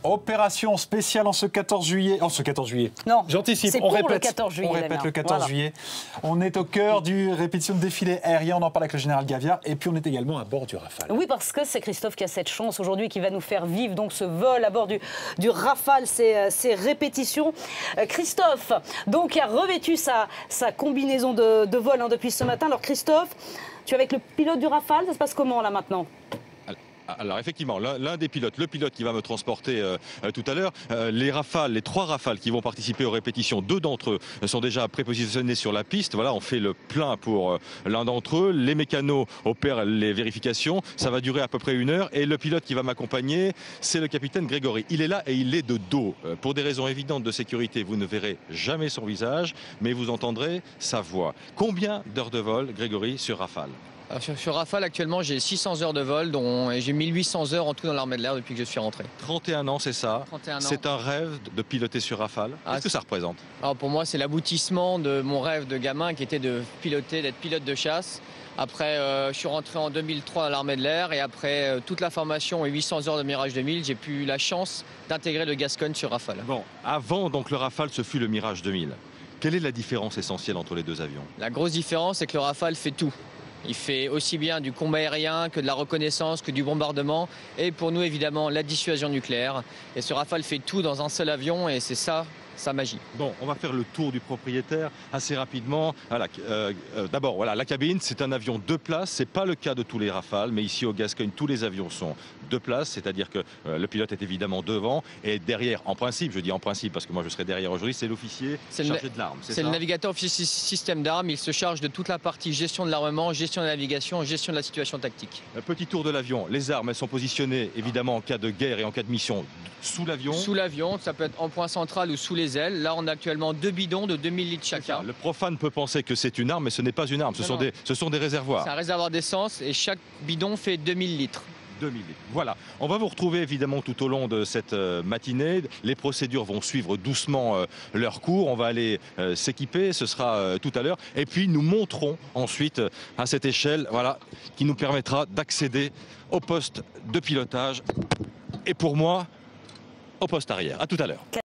Opération spéciale en ce 14 juillet. En ce 14 juillet. Non, j'anticipe. c'est On pour répète. le 14 juillet. On répète le 14 voilà. juillet. On est au cœur du répétition de défilé aérien. On en parle avec le général Gaviard. Et puis on est également à bord du Rafale. Oui, parce que c'est Christophe qui a cette chance aujourd'hui qui va nous faire vivre donc ce vol à bord du Rafale, ces répétitions. Christophe, donc, qui a revêtu sa combinaison de vol depuis ce matin. Alors Christophe, tu es avec le pilote du Rafale, ça se passe comment là maintenant ? Alors effectivement, l'un des pilotes, le pilote qui va me transporter tout à l'heure, les trois Rafales qui vont participer aux répétitions, 2 d'entre eux sont déjà prépositionnés sur la piste. Voilà, on fait le plein pour l'un d'entre eux. Les mécanos opèrent les vérifications. Ça va durer à peu près 1 heure. Et le pilote qui va m'accompagner, c'est le capitaine Grégory. Il est là et il est de dos. Pour des raisons évidentes de sécurité, vous ne verrez jamais son visage, mais vous entendrez sa voix. Combien d'heures de vol, Grégory, sur Rafale ? Sur Rafale, actuellement, j'ai 600 heures de vol, dont j'ai 1800 heures en tout dans l'armée de l'air depuis que je suis rentré. 31 ans, c'est ça. 31 ans. C'est un rêve de piloter sur Rafale. Qu'est-ce que ça représente ? Alors pour moi, c'est l'aboutissement de mon rêve de gamin qui était d'être pilote de chasse. Après, je suis rentré en 2003 dans l'armée de l'air et après toute la formation et 800 heures de Mirage 2000, j'ai eu la chance d'intégrer le Gascogne sur Rafale. Bon, avant donc le Rafale, ce fut le Mirage 2000. Quelle est la différence essentielle entre les 2 avions ? La grosse différence, c'est que le Rafale fait tout. Il fait aussi bien du combat aérien que de la reconnaissance, que du bombardement. Et pour nous, évidemment, la dissuasion nucléaire. Et ce Rafale fait tout dans un seul avion et c'est ça, sa magie. Bon, on va faire le tour du propriétaire assez rapidement. Voilà, d'abord, voilà, la cabine, c'est un avion 2 places. Ce n'est pas le cas de tous les Rafales, mais ici au Gascogne, tous les avions sont 2 places. C'est-à-dire que le pilote est évidemment devant et derrière, en principe, je dis en principe parce que moi je serai derrière aujourd'hui, c'est l'officier chargé de l'arme. C'est le navigateur officier système d'armes. Il se charge de toute la partie gestion de l'armement, gestion de la navigation, gestion de la situation tactique. Petit tour de l'avion. Les armes, elles sont positionnées évidemment en cas de guerre et en cas de mission sous l'avion. Sous l'avion, ça peut être en point central ou sous les ailes. Là, on a actuellement 2 bidons de 2000 litres chacun. Le profane peut penser que c'est une arme, mais ce n'est pas une arme. Ce sont des réservoirs. C'est un réservoir d'essence et chaque bidon fait 2000 litres. 2000 litres. Voilà, on va vous retrouver évidemment tout au long de cette matinée. Les procédures vont suivre doucement leur cours. On va aller s'équiper, ce sera tout à l'heure. Et puis nous monterons ensuite à cette échelle, voilà, qui nous permettra d'accéder au poste de pilotage. Et pour moi, au poste arrière. À tout à l'heure.